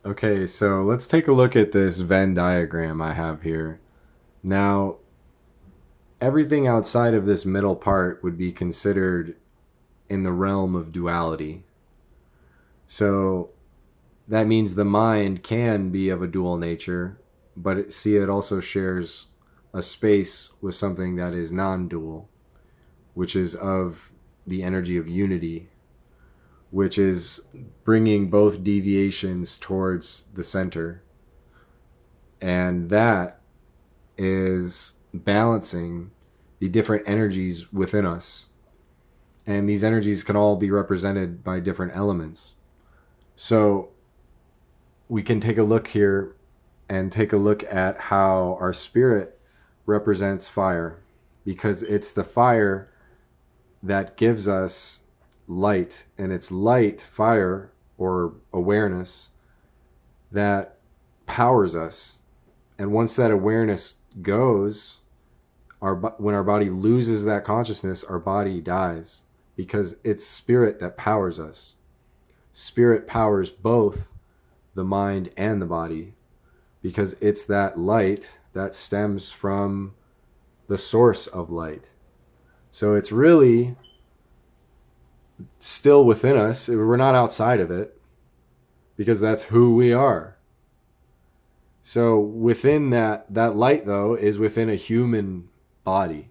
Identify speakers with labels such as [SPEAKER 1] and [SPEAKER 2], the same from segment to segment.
[SPEAKER 1] Okay, so let's take a look at this Venn diagram I have here. Now, everything outside of this middle part would be considered in the realm of duality. So that means the mind can be of a dual nature, but it also shares a space with something that is non-dual, which is of the energy of unity, which is bringing both deviations towards the center. And that is balancing the different energies within us. And these energies can all be represented by different elements. So we can take a look here and take a look at how our spirit represents fire, because it's the fire that gives us light, and it's light, fire, or awareness that powers us. And once that awareness goes, when our body loses that consciousness, our body dies, because it's spirit that powers us. Spirit powers both the mind and the body, because it's that light that stems from the source of light. So it's really still within us. We're not outside of it, because that's who we are. So within that light, though, is within a human body.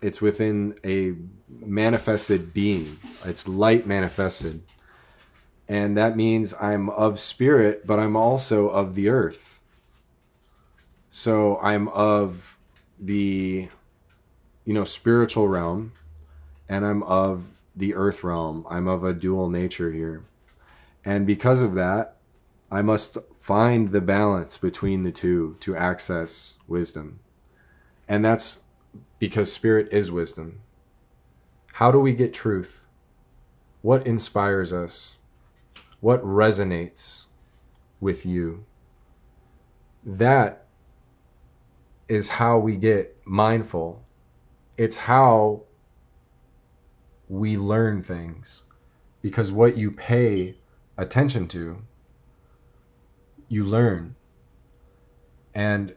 [SPEAKER 1] It's within a manifested being. It's light manifested. And that means I'm of spirit, but I'm also of the earth. So I'm of the, spiritual realm, and I'm of the earth realm. I'm of a dual nature here. And because of that, I must find the balance between the two to access wisdom. And that's because spirit is wisdom. How do we get truth? What inspires us? What resonates with you? That is how we get mindful. It's how we learn things. Because what you pay attention to, you learn. And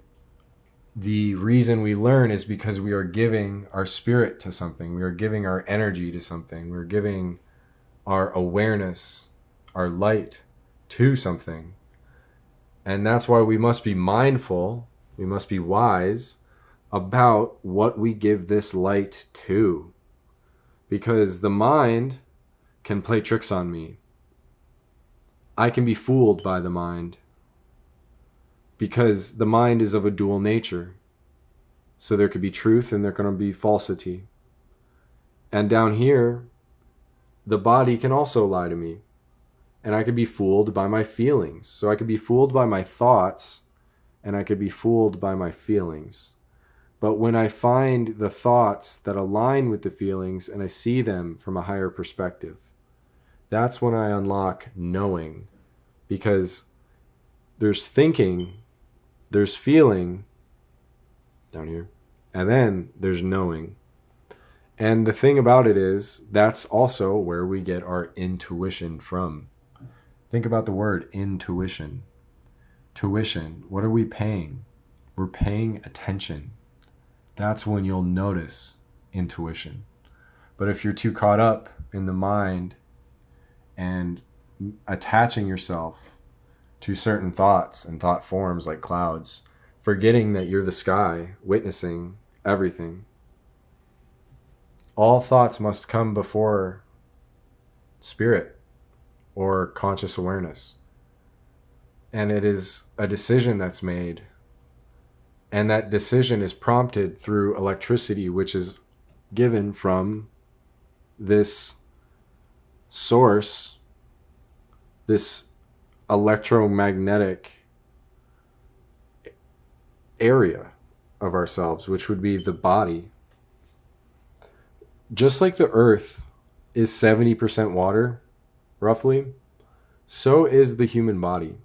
[SPEAKER 1] the reason we learn is because we are giving our spirit to something. We are giving our energy to something. We're giving our awareness, our light to something. And that's why we must be mindful, we must be wise about what we give this light to. Because the mind can play tricks on me. I can be fooled by the mind, because the mind is of a dual nature. So there could be truth and there can be falsity. And down here, the body can also lie to me. And I could be fooled by my feelings. So I could be fooled by my thoughts, and I could be fooled by my feelings. But when I find the thoughts that align with the feelings and I see them from a higher perspective, that's when I unlock knowing. Because there's thinking, there's feeling down here, and then there's knowing. And the thing about it is, that's also where we get our intuition from. Think about the word intuition. Tuition, what are we paying? We're paying attention. That's when you'll notice intuition. But if you're too caught up in the mind and attaching yourself to certain thoughts and thought forms like clouds, forgetting that you're the sky, witnessing everything, all thoughts must come before spirit or conscious awareness. And it is a decision that's made. And that decision is prompted through electricity, which is given from this source, this electromagnetic area of ourselves, which would be the body. Just like the earth is 70% water, roughly, so is the human body.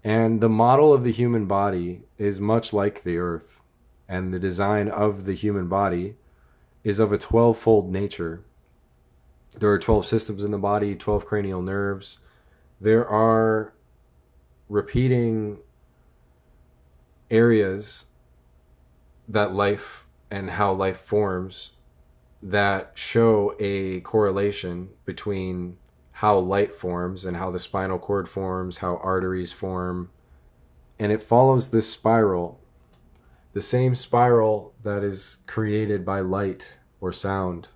[SPEAKER 1] And the model of the human body is much like the earth. And the design of the human body is of a 12-fold nature. There are 12 systems in the body, 12 cranial nerves. there are repeating areas that life and how life forms that show a correlation between how light forms and how the spinal cord forms, how arteries form. And it follows this spiral, the same spiral that is created by light or sound.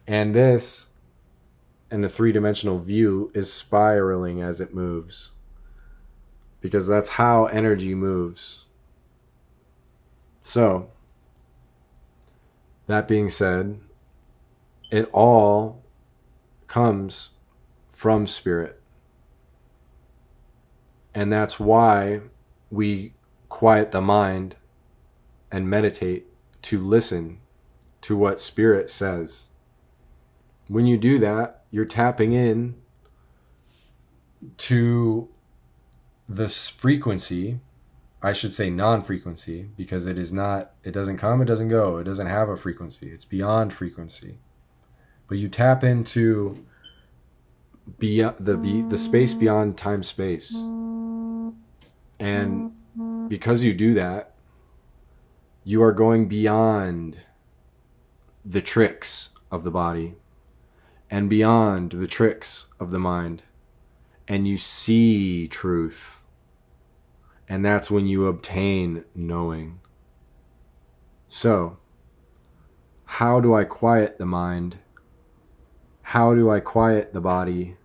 [SPEAKER 1] And this, in a three-dimensional view, is spiraling as it moves, because that's how energy moves. So, that being said, it all comes from spirit. And that's why we quiet the mind and meditate to listen to what spirit says. When you do that, you're tapping in to this frequency. I should say non-frequency, because it is not, it doesn't come, it doesn't go, it doesn't have a frequency, it's beyond frequency. But you tap into the space beyond time-space. And because you do that, you are going beyond the tricks of the body and beyond the tricks of the mind. And you see truth. And that's when you obtain knowing. So, how do I quiet the mind? How do I quiet the body?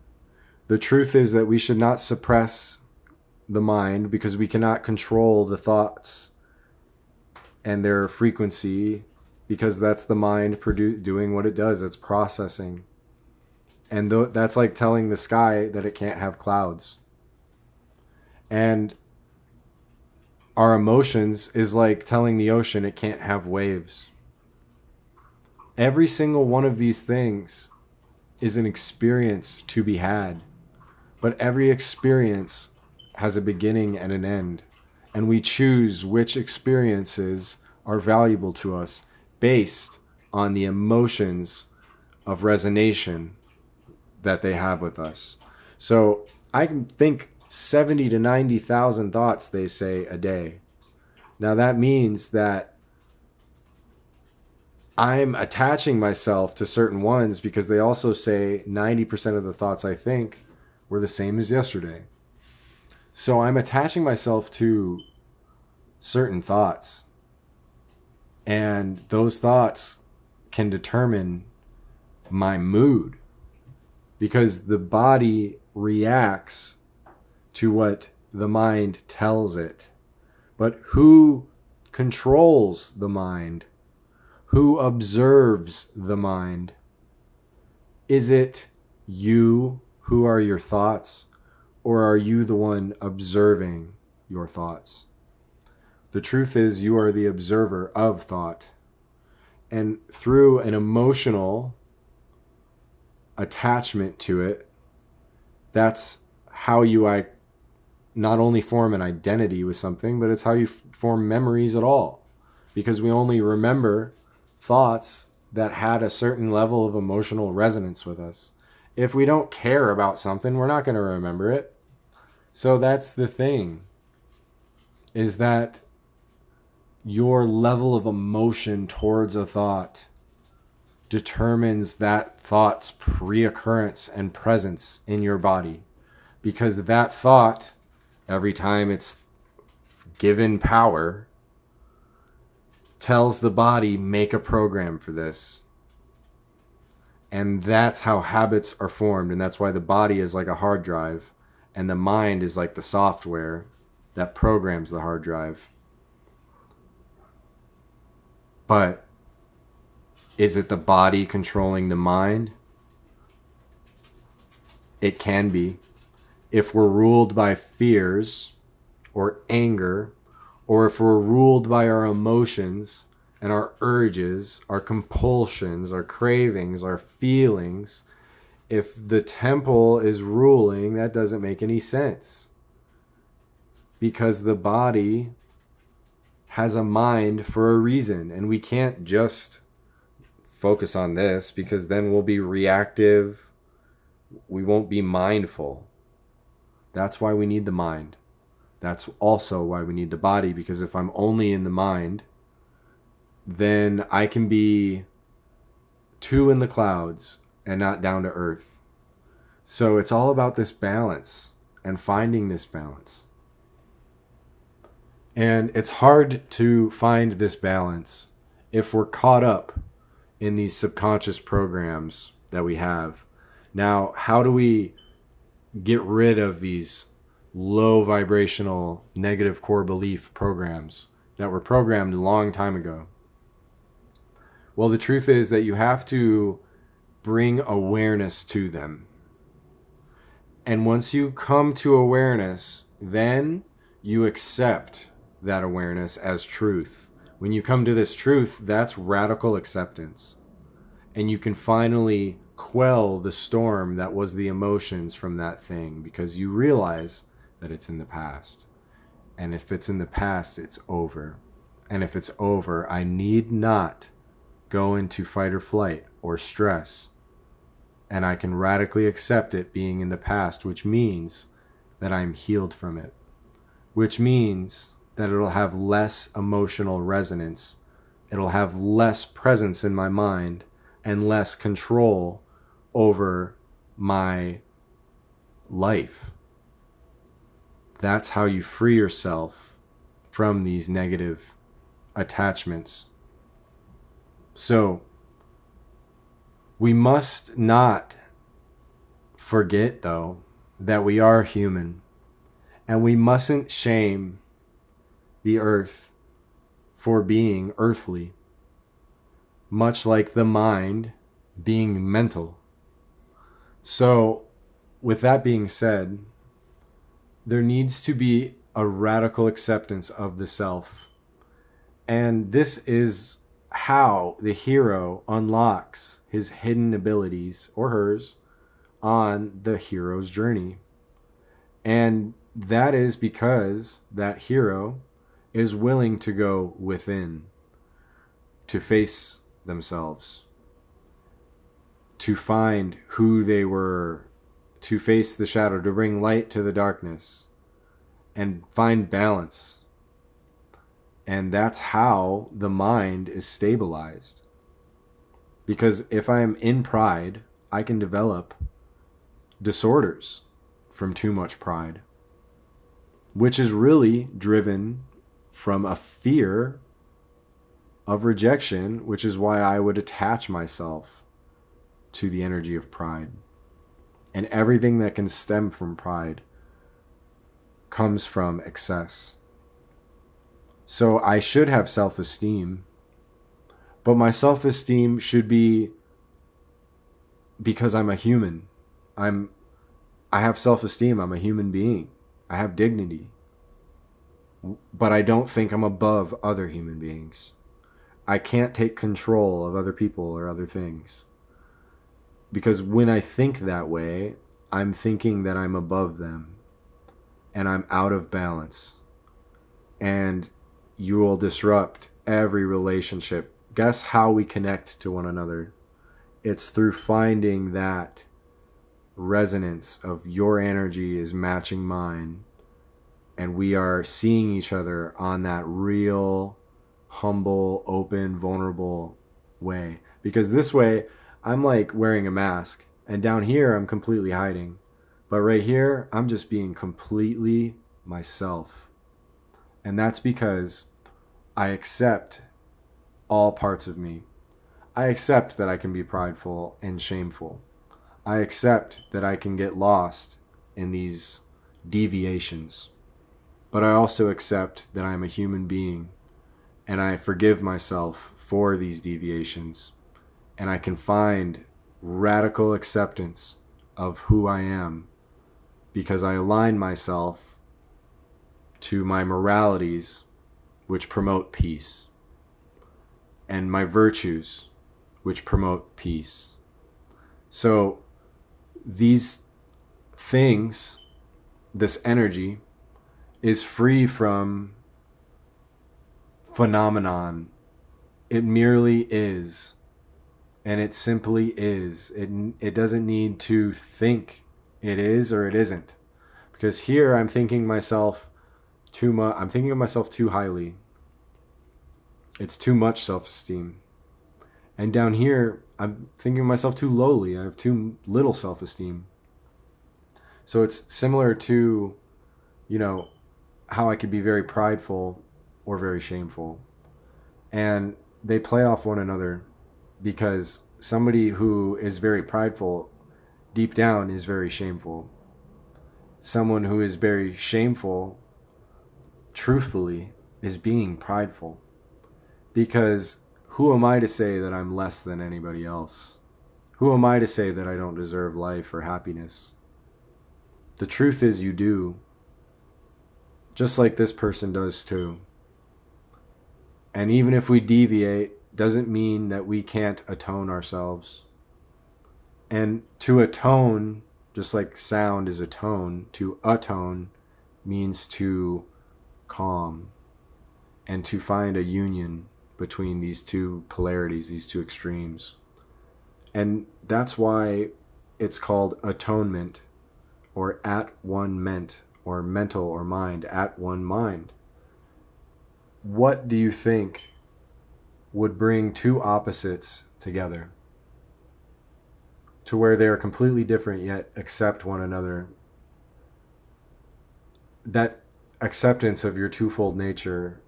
[SPEAKER 1] The truth is that we should not suppress the mind, because we cannot control the thoughts and their frequency, because that's the mind doing what it does. It's processing. And that's like telling the sky that it can't have clouds. And our emotions is like telling the ocean it can't have waves. Every single one of these things is an experience to be had. But every experience has a beginning and an end. And we choose which experiences are valuable to us based on the emotions of resonation that they have with us. So I can think 70 to 90,000 thoughts, they say, a day. Now that means that I'm attaching myself to certain ones, because they also say 90% of the thoughts I think were the same as yesterday. So I'm attaching myself to certain thoughts. And those thoughts can determine my mood, because the body reacts to what the mind tells it. But who controls the mind? Who observes the mind? Is it you who are your thoughts, or are you the one observing your thoughts? The truth is, you are the observer of thought. And through an emotional attachment to it, that's how you not only form an identity with something, but it's how you form memories at all. Because we only remember thoughts that had a certain level of emotional resonance with us. If we don't care about something, we're not going to remember it. So that's the thing, is that your level of emotion towards a thought determines that thought's pre-occurrence and presence in your body. Because that thought, every time it's given power, tells the body, make a program for this. And that's how habits are formed. And that's why the body is like a hard drive, and the mind is like the software that programs the hard drive. But is it the body controlling the mind? It can be. If we're ruled by fears or anger, or if we're ruled by our emotions and our urges, our compulsions, our cravings, our feelings, if the temple is ruling, that doesn't make any sense. Because the body has a mind for a reason, and we can't just focus on this, because then we'll be reactive. We won't be mindful. That's why we need the mind. That's also why we need the body, because if I'm only in the mind, then I can be too in the clouds and not down to earth. So it's all about this balance and finding this balance. And it's hard to find this balance if we're caught up in these subconscious programs that we have. Now, how do we get rid of these low vibrational negative core belief programs that were programmed a long time ago? Well, the truth is that you have to bring awareness to them. And once you come to awareness, then you accept that awareness as truth. When you come to this truth, that's radical acceptance. And you can finally quell the storm that was the emotions from that thing, because you realize that it's in the past. And if it's in the past, it's over. And if it's over, I need not go into fight or flight or stress. And I can radically accept it being in the past, which means that I'm healed from it. Which means that it'll have less emotional resonance. It'll have less presence in my mind and less control over my life. That's how you free yourself from these negative attachments. So, we must not forget, though, that we are human, and we mustn't shame the earth for being earthly, much like the mind being mental. So, with that being said, there needs to be a radical acceptance of the self. And this is how the hero unlocks his hidden abilities, or hers, on the hero's journey. And that is because that hero is willing to go within, to face themselves, to find who they were, to face the shadow, to bring light to the darkness, and find balance. And that's how the mind is stabilized. Because if I am in pride, I can develop disorders from too much pride, which is really driven from a fear of rejection, which is why I would attach myself to the energy of pride. And everything that can stem from pride comes from excess. So I should have self-esteem, but my self-esteem should be because I'm a human. I have self-esteem. I'm a human being. I have dignity. But I don't think I'm above other human beings. I can't take control of other people or other things. Because when I think that way, I'm thinking that I'm above them. And I'm out of balance. And you will disrupt every relationship. Guess how we connect to one another? It's through finding that resonance of your energy is matching mine, and we are seeing each other on that real, humble, open, vulnerable way. Because this way, I'm like wearing a mask, and down here, I'm completely hiding. But right here, I'm just being completely myself. And that's because I accept all parts of me. I accept that I can be prideful and shameful. I accept that I can get lost in these deviations. But I also accept that I'm a human being, and I forgive myself for these deviations. And I can find radical acceptance of who I am because I align myself to my moralities, which promote peace, and my virtues, which promote peace. So these things, this energy, is free from phenomenon. It merely is, and it simply is. It doesn't need to think it is or it isn't, Because here I'm thinking myself too much. I'm thinking of myself too highly. It's too much self-esteem. And down here, I'm thinking of myself too lowly. I have too little self-esteem. So it's similar to, how I could be very prideful or very shameful. And they play off one another, because somebody who is very prideful deep down is very shameful. Someone who is very shameful, truthfully, is being prideful. Because who am I to say that I'm less than anybody else? Who am I to say that I don't deserve life or happiness? The truth is you do. Just like this person does too. And even if we deviate, doesn't mean that we can't atone ourselves. And to atone, just like sound is a tone, to atone means to calm and to find a union between these two polarities, these two extremes. And that's why it's called atonement, or at one ment, or mental or mind, at one mind. What do you think would bring two opposites together to where they are completely different yet accept one another? That acceptance of your twofold nature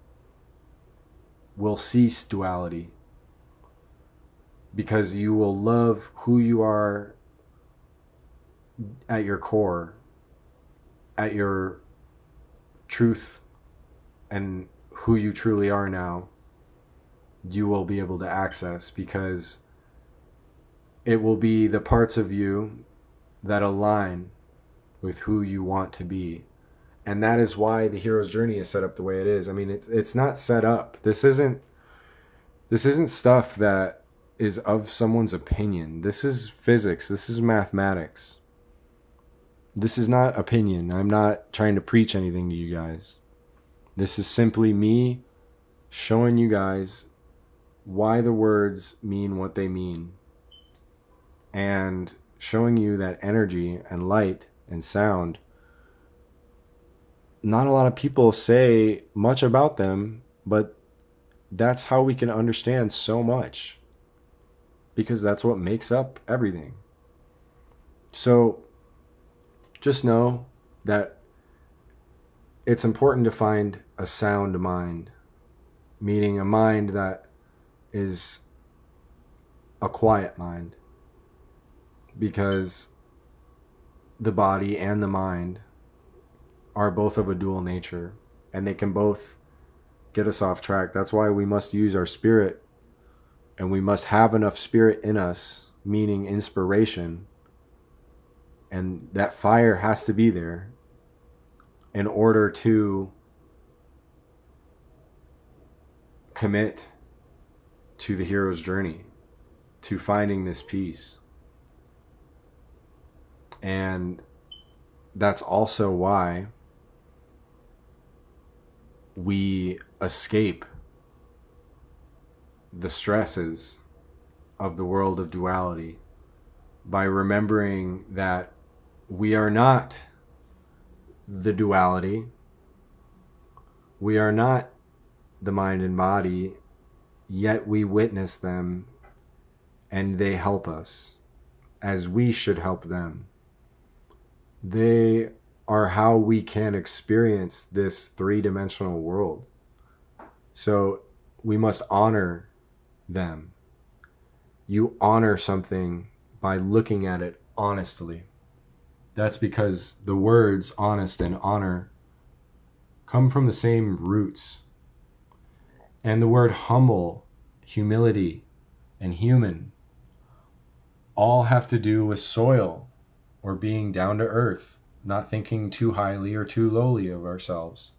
[SPEAKER 1] will cease duality, because you will love who you are at your core, at your truth, and who you truly are now. You will be able to access, because it will be the parts of you that align with who you want to be. And that is why the hero's journey is set up the way it is. I mean, it's not set up. This isn't stuff that is of someone's opinion. This is physics. This is mathematics. This is not opinion. I'm not trying to preach anything to you guys. This is simply me showing you guys why the words mean what they mean, and showing you that energy and light and sound, not a lot of people say much about them, but that's how we can understand so much, because that's what makes up everything. So just know that it's important to find a sound mind, meaning a mind that is a quiet mind, because the body and the mind are both of a dual nature, and they can both get us off track. That's why we must use our spirit, and we must have enough spirit in us, meaning inspiration, and that fire has to be there in order to commit to the hero's journey, to finding this peace. And that's also why we escape the stresses of the world of duality by remembering that we are not the duality. We are not the mind and body, yet we witness them, and they help us as we should help them. They are how we can experience this three-dimensional world. So we must honor them. You honor something by looking at it honestly. That's because the words honest and honor come from the same roots. And the word humble, humility, and human all have to do with soil, or being down to earth, not thinking too highly or too lowly of ourselves.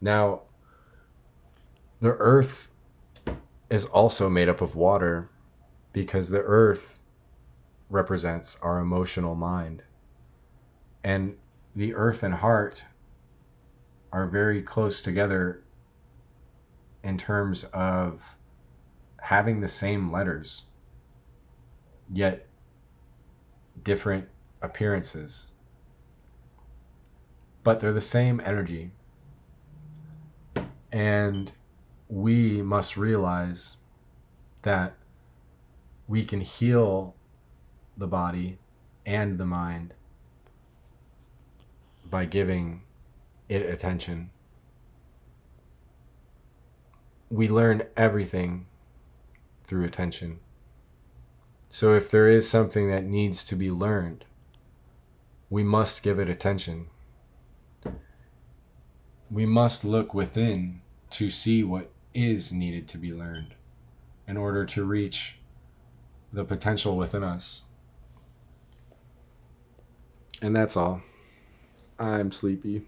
[SPEAKER 1] Now, the earth is also made up of water, because the earth represents our emotional mind. And the earth and heart are very close together in terms of having the same letters, yet different appearances. but they're the same energy. And we must realize that we can heal the body and the mind by giving it attention. We learn everything through attention. So if there is something that needs to be learned, we must give it attention. We must look within to see what is needed to be learned in order to reach the potential within us. And that's all. I'm sleepy.